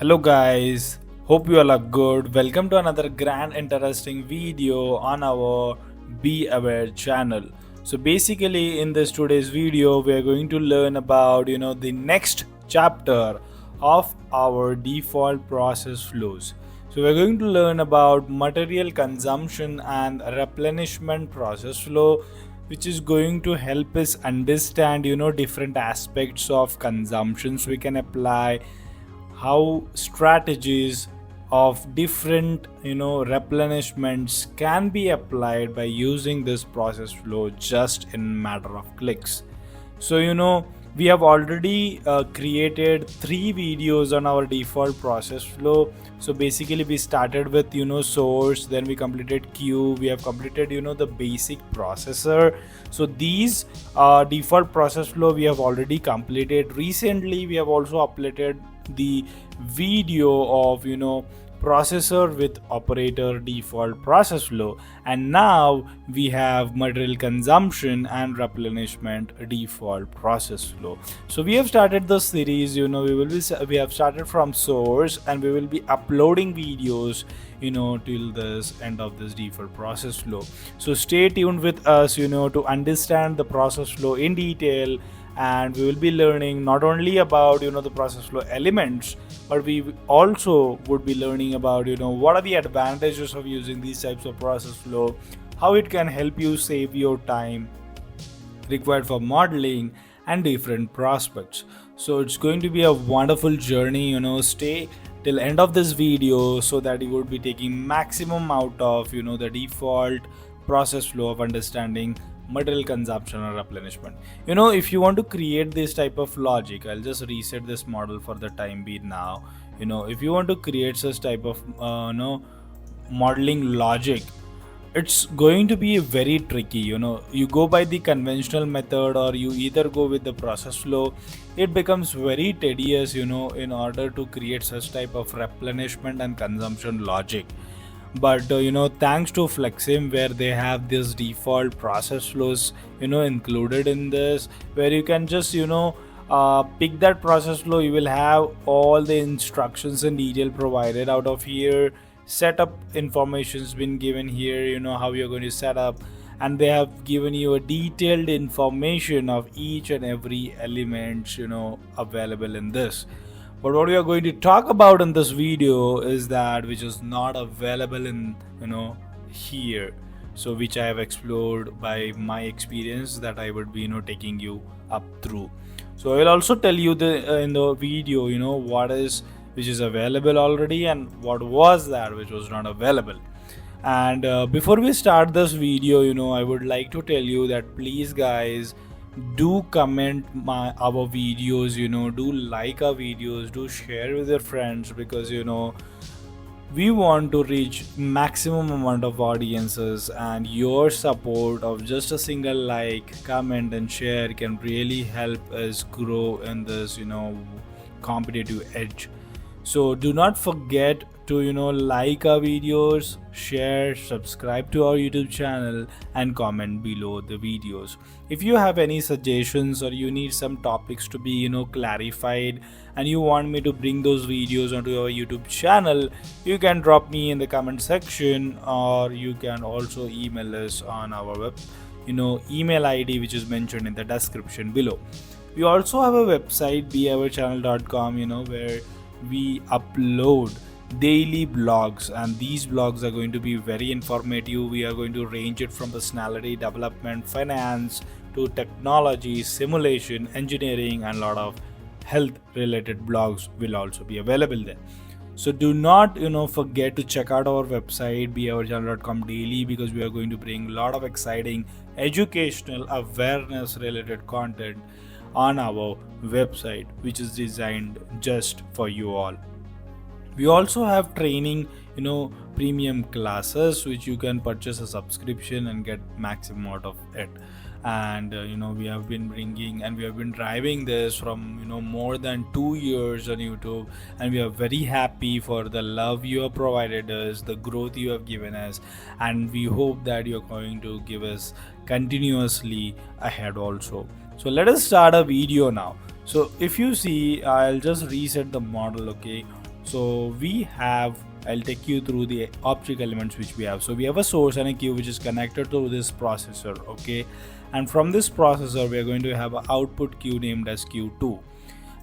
Hello guys, hope you all are good. Welcome to another grand interesting video on our Be Aware channel. So basically in this today's video we are going to learn about the next chapter of our default process flows. So we're going to learn about material consumption and replenishment process flow, which is going to help us understand different aspects of consumption so we can apply how strategies of different replenishments can be applied by using this process flow just in matter of clicks. So we have already created 3 videos on our default process flow. So basically we started with source, then we completed queue, we have completed the basic processor. So these default process flow we have already completed. Recently we have also uploaded the video of processor with operator default process flow, and now we have material consumption and replenishment default process flow. So we have started the series, we have started from source and we will be uploading videos till this end of this default process flow. So stay tuned with us to understand the process flow in detail, and we will be learning not only about the process flow elements, but we also would be learning about what are the advantages of using these types of process flow, how it can help you save your time required for modeling and different prospects. So it's going to be a wonderful journey. Stay till end of this video so that you would be taking maximum out of the default process flow of understanding material consumption or replenishment. If you want to create this type of logic, I'll just reset this model for the time being now. If you want to create such type of modeling logic, it's going to be very tricky. You go by the conventional method or you either go with the process flow. It becomes very tedious in order to create such type of replenishment and consumption logic. But thanks to Flexsim, where they have this default process flows included in this, where you can just pick that process flow. You will have all the instructions in detail provided out of here. Setup information's been given here, how you're going to set up, and they have given you a detailed information of each and every element available in this. But what we are going to talk about in this video is that which is not available in here, so which I have explored by my experience that I would be taking you up through. So I will also tell you in the video what is which is available already and what was that which was not available. And before we start this video, I would like to tell you that please guys, do comment our videos, do like our videos, do share with your friends, because we want to reach maximum amount of audiences, and your support of just a single like, comment and share can really help us grow in this competitive edge. So do not forget to like our videos, share, subscribe to our YouTube channel and comment below the videos. If you have any suggestions or you need some topics to be clarified and you want me to bring those videos onto our YouTube channel, you can drop me in the comment section, or you can also email us on our web email ID, which is mentioned in the description below. We also have a website, beawarechannel.com, where we upload daily blogs, and these blogs are going to be very informative. We are going to range it from personality development, finance to technology, simulation, engineering, and a lot of health related blogs will also be available there. So do not forget to check out our website beawarechannel.com daily, because we are going to bring a lot of exciting educational awareness related content on our website, which is designed just for you all. We also have training premium classes which you can purchase a subscription and get maximum out of it. And we have been bringing and we have been driving this from more than 2 years on YouTube, and we are very happy for the love you have provided us, the growth you have given us, and we hope that you're going to give us continuously ahead also. So let us start a video now. So if you see, I'll just reset the model. Okay, So I'll take you through the object elements which we have. So we have a source and a queue which is connected to this processor, okay, and from this processor we are going to have an output queue named as q2.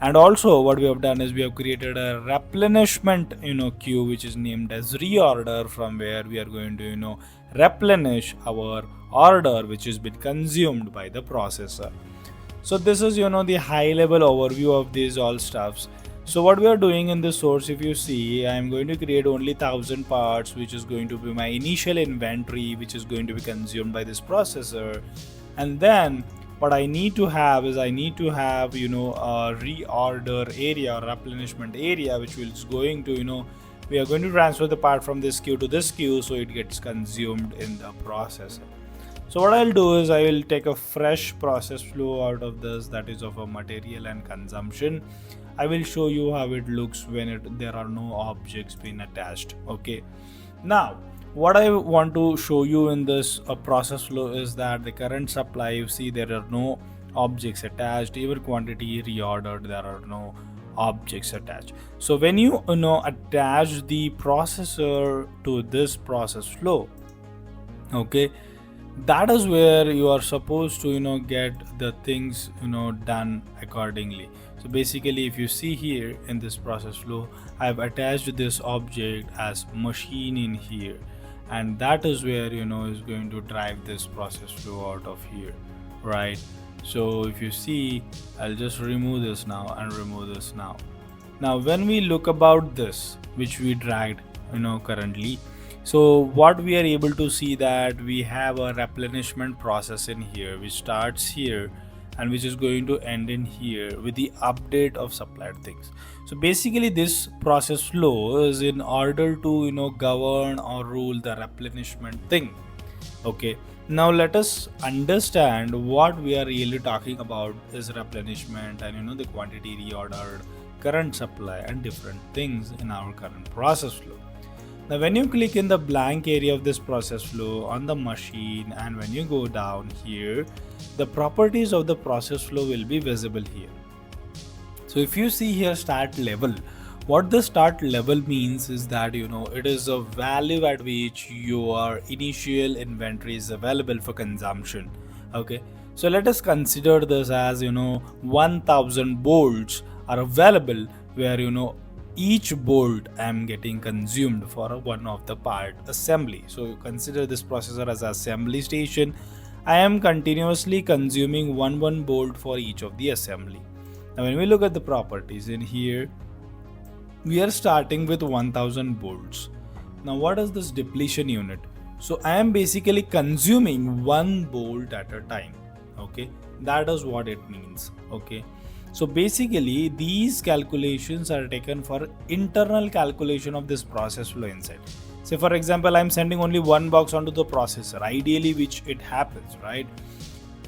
And also what we have done is we have created a replenishment queue which is named as reorder, from where we are going to replenish our order which has been consumed by the processor. So this is the high level overview of these all stuffs. So what we are doing in this source, if you see, I am going to create only 1000 parts, which is going to be my initial inventory which is going to be consumed by this processor. And then what I need to have is a reorder area or replenishment area, which is going to we are going to transfer the part from this queue to this queue, so it gets consumed in the processor. So what I'll do is I will take a fresh process flow out of this, that is of a material and consumption. I will show you how it looks when there are no objects being attached. Okay, now what I want to show you in this process flow is that the current supply, you see there are no objects attached, even quantity reordered, there are no objects attached. So when you attach the processor to this process flow, okay, that is where you are supposed to get the things done accordingly. So basically, if you see here in this process flow, I have attached this object as machine in here, and that is where is going to drive this process flow out of here, right? So if you see, I'll just remove this now and remove this now. Now when we look about this which we dragged currently, so what we are able to see that we have a replenishment process in here which starts here and which is going to end in here with the update of supplied things. So basically this process flow is in order to govern or rule the replenishment thing. Okay, now let us understand what we are really talking about is replenishment and the quantity reordered, current supply and different things in our current process flow. Now when you click in the blank area of this process flow on the machine, and when you go down here, the properties of the process flow will be visible here. So if you see here start level, what the start level means is that it is a value at which your initial inventory is available for consumption. Okay, so let us consider this as 1000 bolts are available, where each bolt I am getting consumed for one of the part assembly. So you consider this processor as an assembly station. I am continuously consuming one bolt for each of the assembly. Now when we look at the properties in here, we are starting with 1000 bolts. Now what is this depletion unit? So I am basically consuming one bolt at a time. Okay, that is what it means. Okay, so basically these calculations are taken for internal calculation of this process flow inside. Say for example, I'm sending only one box onto the processor, ideally which it happens, right?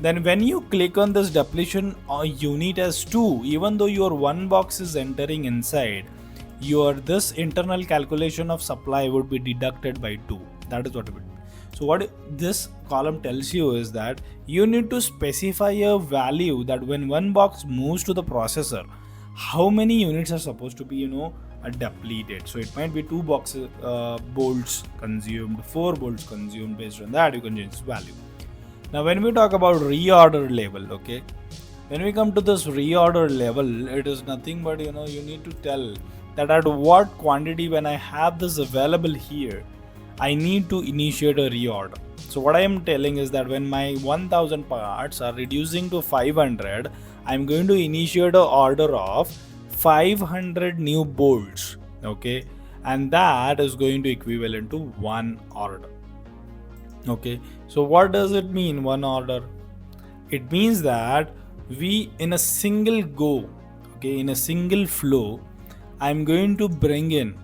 Then when you click on this depletion unit as 2, even though your one box is entering inside, this internal calculation of supply would be deducted by 2. That is what it means. So what this column tells you is that you need to specify a value that when one box moves to the processor, how many units are supposed to be depleted. So it might be 2 boxes bolts consumed, 4 bolts consumed. Based on that you can change this value. Now when we talk about reorder level, okay, when we come to this reorder level, it is nothing but you need to tell that at what quantity, when I have this available here, I need to initiate a reorder. So what I am telling is that when my 1000 parts are reducing to 500, I am going to initiate an order of 500 new bolts. Okay, and that is going to equivalent to one order. Okay, so what does it mean, one order? It means that we in a single go, okay, in a single flow, I'm going to bring in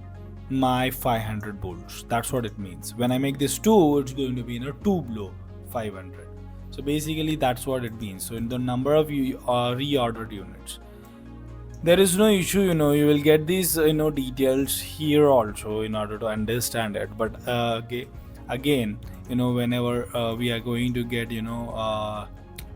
my 500 bolts. That's what it means. When I make this 2, it's going to be in a 2 blow 500. So basically that's what it means. So in the number of reordered units, there is no issue. You will get these details here also in order to understand it. But again, whenever we are going to get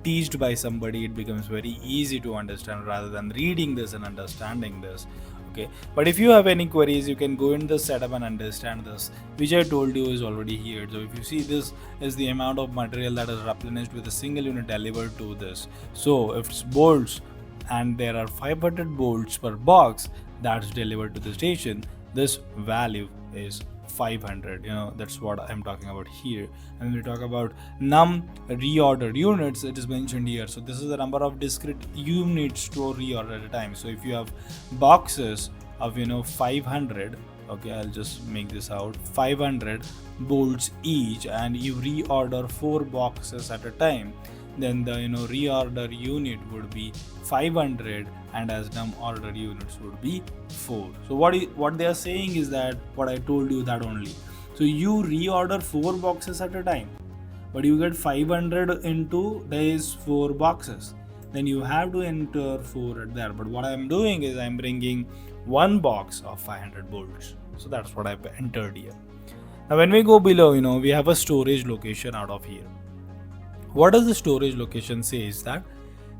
teased by somebody, it becomes very easy to understand rather than reading this and understanding this. Okay, but if you have any queries, you can go in the setup and understand this, which I told you is already here. So if you see, this is the amount of material that is replenished with a single unit delivered to this. So if it's bolts and there are 500 bolts per box that's delivered to the station, this value is 500. That's what I'm talking about here. And when we talk about num reordered units, it is mentioned here. So this is the number of discrete units to reorder at a time. So if you have boxes of 500, okay, I'll just make this out, 500 bolts each, and you reorder 4 boxes at a time, then the reorder unit would be 500, and as num order units would be 4. So what they are saying is that what I told you, that only. So you reorder 4 boxes at a time, but you get 500 into these 4 boxes, then you have to enter 4 at there. But what I'm doing is I'm bringing 1 box of 500 bolts. So that's what I've entered here. Now when we go below, we have a storage location out of here. What does the storage location say is that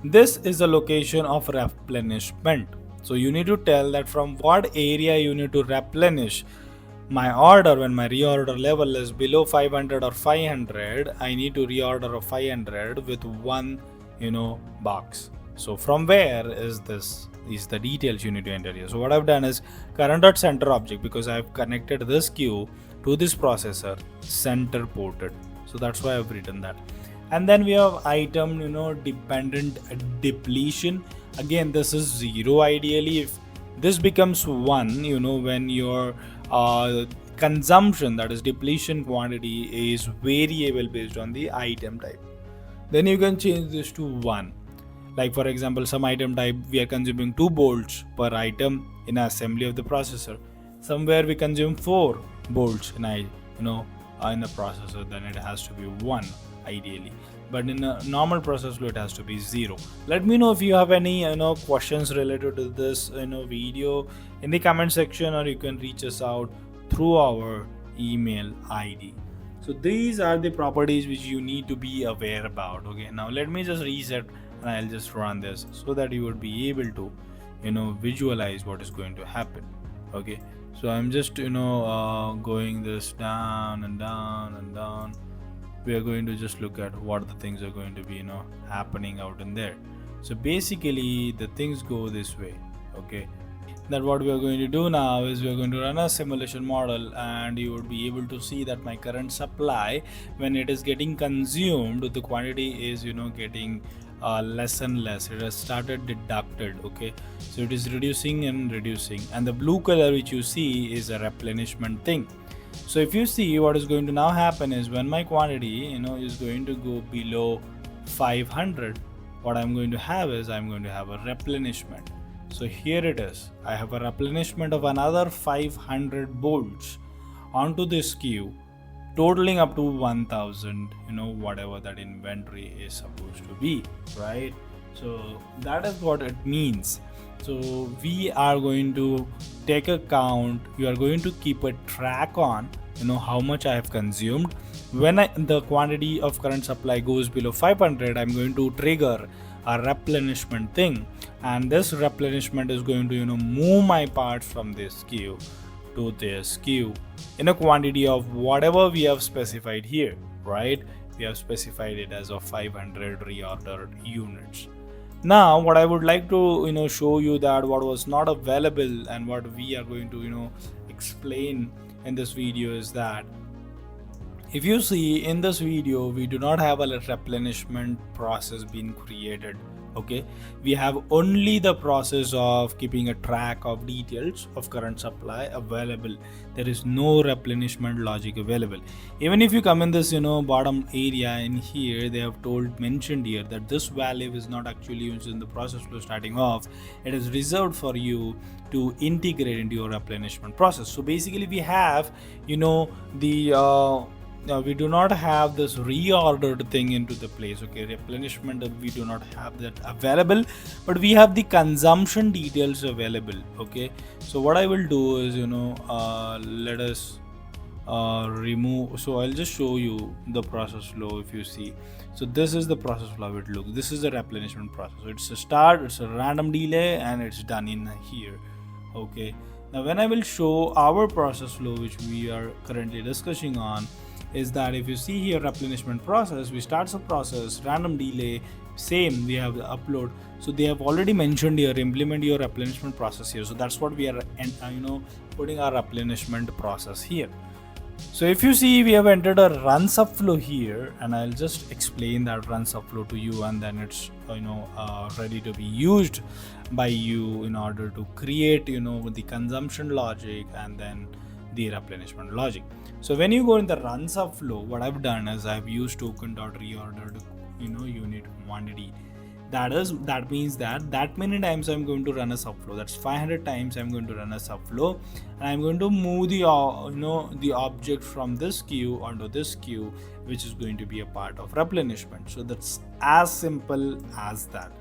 this is the location of replenishment. So you need to tell that from what area you need to replenish my order. When my reorder level is below 500 or 500, I need to reorder a 500 with 1 box. So from where is this? These the details you need to enter here. So what I've done is current.center object, because I've connected this queue to this processor, center ported. So that's why I've written that. And then we have item dependent depletion. Again, this is 0 ideally. If this becomes 1, when your consumption, that is depletion quantity, is variable based on the item type, then you can change this to 1. Like for example, some item type we are consuming 2 bolts per item in assembly of the processor. Somewhere we consume 4 bolts in in the processor, then it has to be 1 ideally. But in a normal process flow, it has to be 0. Let me know if you have any questions related to this video in the comment section, or you can reach us out through our email ID. So these are the properties which you need to be aware about. Okay, now let me just reset and I'll just run this so that you would be able to visualize what is going to happen. Okay, so I'm just going this down and down and down. We are going to just look at what the things are going to be happening out in there. So basically the things go this way. Okay, that what we are going to do now is we are going to run a simulation model, and you would be able to see that my current supply, when it is getting consumed, the quantity is getting less and less. It has started deducted. Okay, so it is reducing and reducing, and the blue color which you see is a replenishment thing. So if you see, what is going to now happen is when my quantity is going to go below 500, what I'm going to have is I'm going to have a replenishment. So here it is, I have a replenishment of another 500 bolts onto this queue, totaling up to 1000, whatever that inventory is supposed to be, right? So that is what it means. So we are going to take a count. You are going to keep a track on how much I have consumed. When the quantity of current supply goes below 500, I'm going to trigger a replenishment thing, and this replenishment is going to move my parts from this queue to this queue in a quantity of whatever we have specified here, right? We have specified it as of 500 reordered units. Now what I would like to show you that what was not available and what we are going to explain in this video is that if you see in this video, we do not have a replenishment process being created. Okay, we have only the process of keeping a track of details of current supply available. There is no replenishment logic available. Even if you come in this bottom area in here, they have mentioned here that this value is not actually used in the process flow starting off. It is reserved for you to integrate into your replenishment process. So basically we have we do not have this reordered thing into the place. Okay, replenishment, we do not have that available, but we have the consumption details available. Okay, so what I will do is let us remove. So I'll just show you the process flow. If you see, so this is the process flow. It looks, this is the replenishment process. So it's a start, it's a random delay, and it's done in here. Okay, now when I will show our process flow, which we are currently discussing on, is that if you see here replenishment process, we start the process, random delay, same we have the upload. So they have already mentioned here implement your replenishment process here. So that's what we are putting our replenishment process here. So if you see, we have entered a run subflow here, and I'll just explain that run subflow to you, and then it's ready to be used by you in order to create the consumption logic and then the replenishment logic. So when you go in the run subflow, what I've done is I've used token.reorder to unit quantity. That means that many times I'm going to run a subflow. That's 500 times I'm going to run a subflow, and I'm going to move the the object from this queue onto this queue, which is going to be a part of replenishment. So that's as simple as that.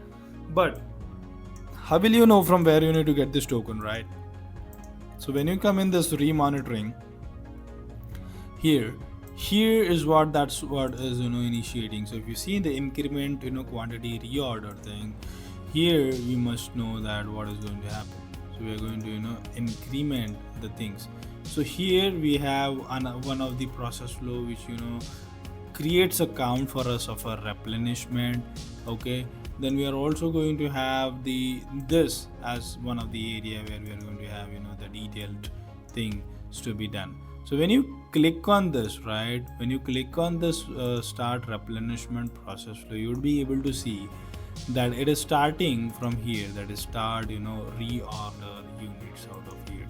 But how will you know from where you need to get this token, right? So when you come in this remonitoring here is what is initiating. So if you see the increment quantity reorder thing here, we must know that what is going to happen. So we are going to increment the things. So here we have one of the process flow which creates a count for us of a replenishment. Okay, then we are also going to have this as one of the area where we are going to have the detailed things to be done. So when you click on this, right, when you click on this start replenishment process flow, you would be able to see that it is starting from here, that is start reorder units out of here,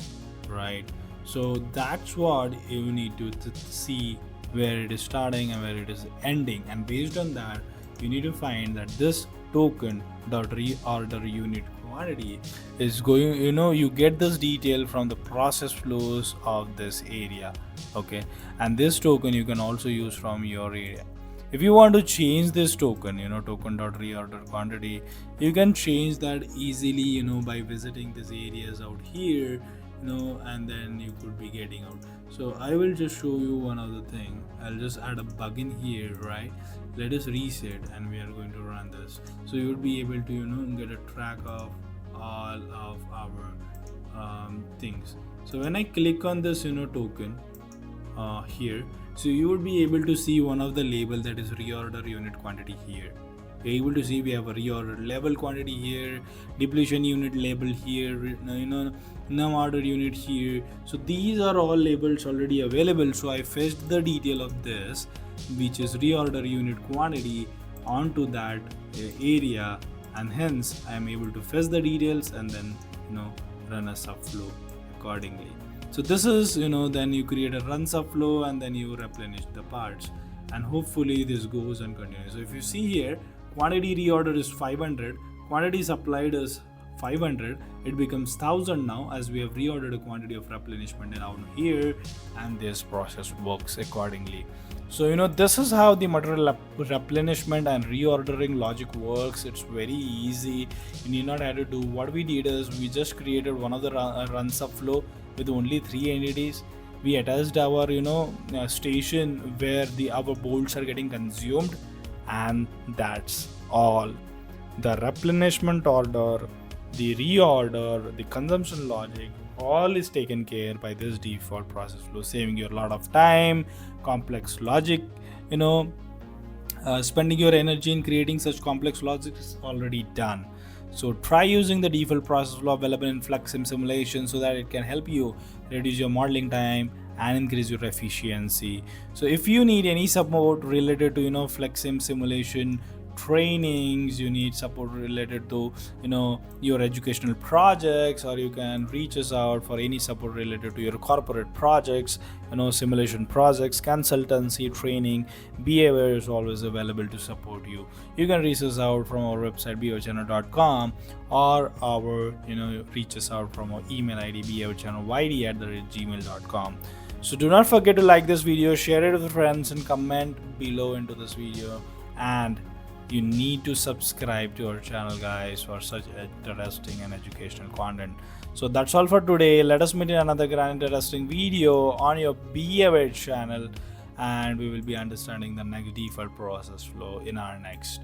right? So that's what you need to see, where it is starting and where it is ending, and based on that you need to find that this token dot reorder unit quantity is going, you get this detail from the process flows of this area. Okay, and this token you can also use from your area. If you want to change this token, token dot reorder quantity, you can change that easily by visiting these areas out here, and then you could be getting out. So I will just show you one other thing. I'll just add a bug in here, right? Let us reset and we are going to run this. So you would be able to get a track of all of our things. So when I click on this token here, so you would be able to see one of the label, that is reorder unit quantity here. You're able to see we have a reorder level quantity here, depletion unit label here, num order unit here. So these are all labels already available. So I fetched the detail of this, which is reorder unit quantity, onto that area, and hence I am able to fetch the details and then run a subflow accordingly. So this is then you create a run subflow and then you replenish the parts, and hopefully this goes and continues. So if you see here, quantity reorder is 500, quantity supplied is 500, it becomes 1000 now, as we have reordered a quantity of replenishment down here, and this process works accordingly. So this is how the material replenishment and reordering logic works. It's very easy. You need not have to do. What we did is we just created one of the run subflow with only 3 entities. We attached our station where our bolts are getting consumed, and that's all. The replenishment order, the reorder, the consumption logic, all is taken care by this default process flow, saving you a lot of time, complex logic. Spending your energy in creating such complex logic is already done. So try using the default process flow available in Flexsim Simulation, so that it can help you reduce your modeling time and increase your efficiency. So if you need any support related to Flexsim Simulation trainings, you need support related to your educational projects, or you can reach us out for any support related to your corporate projects, simulation projects, consultancy, training. Behavior is always available to support you. You can reach us out from our website beawarechannel.com, or our reach us out from our email ID beawarechannelyd@gmail.com. So do not forget to like this video, share it with friends, and comment below into this video. And you need to subscribe to our channel, guys, for such interesting and educational content. So that's all for today. Let us meet in another grand interesting video on your Be Aware channel, and we will be understanding the next default process flow in our next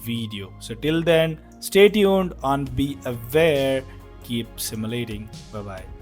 video. So till then, stay tuned on Be Aware. keep simulating. Bye bye.